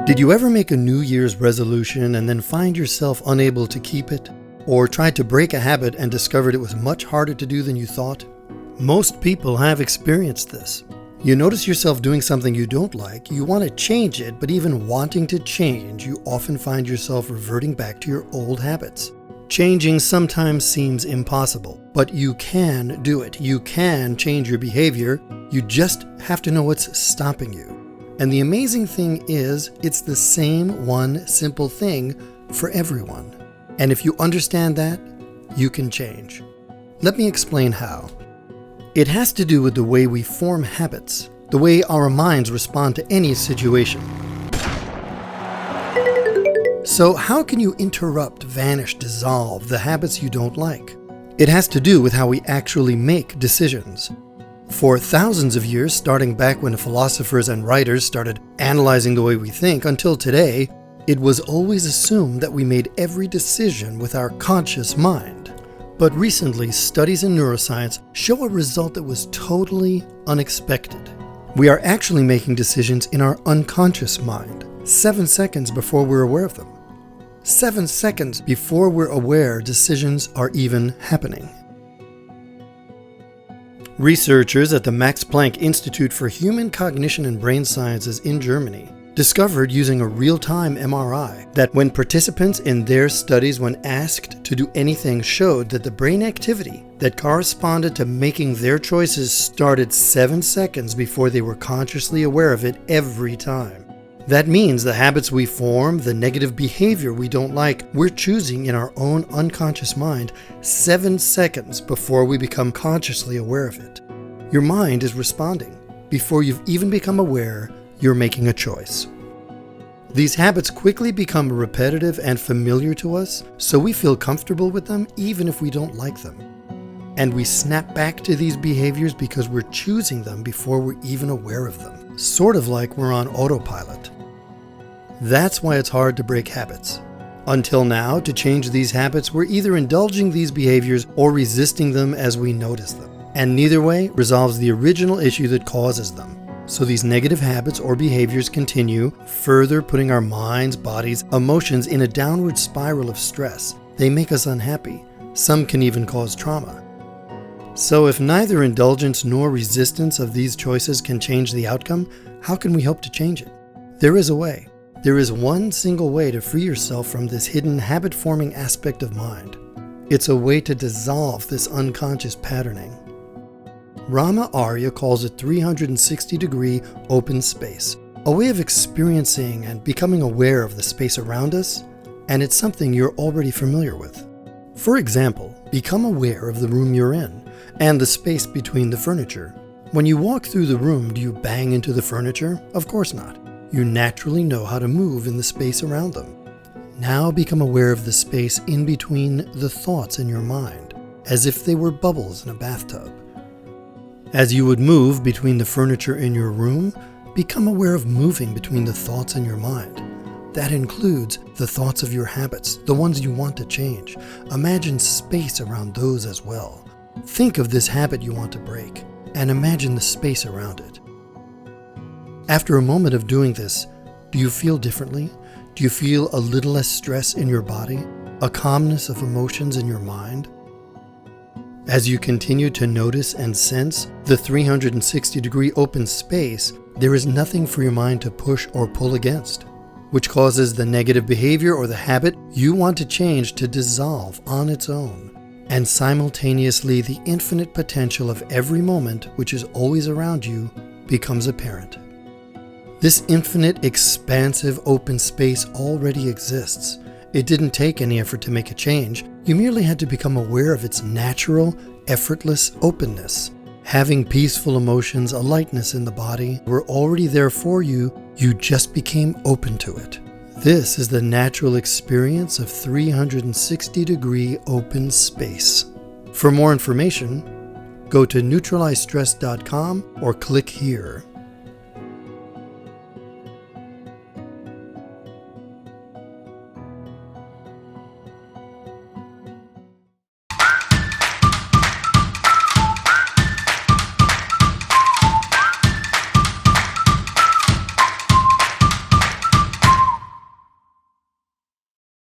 Did you ever make a New Year's resolution and then find yourself unable to keep it? Or tried to break a habit and discovered it was much harder to do than you thought? Most people have experienced this. You notice yourself doing something you don't like, you want to change it, but even wanting to change, you often find yourself reverting back to your old habits. Changing sometimes seems impossible, but you can do it. You can change your behavior. You just have to know what's stopping you. And the amazing thing is, it's the same one simple thing for everyone. And if you understand that, you can change. Let me explain how. It has to do with the way we form habits, the way our minds respond to any situation. So how can you interrupt, vanish, dissolve the habits you don't like? It has to do with how we actually make decisions. For thousands of years, starting back when philosophers and writers started analyzing the way we think until today, it was always assumed that we made every decision with our conscious mind. But recently, studies in neuroscience show a result that was totally unexpected. We are actually making decisions in our unconscious mind, 7 seconds before we're aware of them. 7 seconds before we're aware decisions are even happening. Researchers at the Max Planck Institute for Human Cognition and Brain Sciences in Germany discovered using a real-time MRI that when participants in their studies, when asked to do anything, showed that the brain activity that corresponded to making their choices started 7 seconds before they were consciously aware of it every time. That means the habits we form, the negative behavior we don't like, we're choosing in our own unconscious mind 7 seconds before we become consciously aware of it. Your mind is responding. Before you've even become aware, you're making a choice. These habits quickly become repetitive and familiar to us, so we feel comfortable with them even if we don't like them. And we snap back to these behaviors because we're choosing them before we're even aware of them. Sort of like we're on autopilot. That's why it's hard to break habits. Until now, to change these habits, we're either indulging these behaviors or resisting them as we notice them. And neither way resolves the original issue that causes them. So these negative habits or behaviors continue, further putting our minds, bodies, emotions in a downward spiral of stress. They make us unhappy. Some can even cause trauma. So if neither indulgence nor resistance of these choices can change the outcome, how can we hope to change it? There is a way. There is one single way to free yourself from this hidden habit-forming aspect of mind. It's a way to dissolve this unconscious patterning. Rama Arya calls it 360-degree open space, a way of experiencing and becoming aware of the space around us, and it's something you're already familiar with. For example, become aware of the room you're in and the space between the furniture. When you walk through the room, do you bang into the furniture? Of course not. You naturally know how to move in the space around them. Now become aware of the space in between the thoughts in your mind, as if they were bubbles in a bathtub. As you would move between the furniture in your room, become aware of moving between the thoughts in your mind. That includes the thoughts of your habits, the ones you want to change. Imagine space around those as well. Think of this habit you want to break, and imagine the space around it. After a moment of doing this, do you feel differently? Do you feel a little less stress in your body? A calmness of emotions in your mind? As you continue to notice and sense the 360-degree open space, there is nothing for your mind to push or pull against, which causes the negative behavior or the habit you want to change to dissolve on its own. And simultaneously, the infinite potential of every moment, which is always around you, becomes apparent. This infinite, expansive, open space already exists. It didn't take any effort to make a change. You merely had to become aware of its natural, effortless openness. Having peaceful emotions, a lightness in the body, were already there for you. You just became open to it. This is the natural experience of 360-degree open space. For more information, go to neutralizestress.com or click here.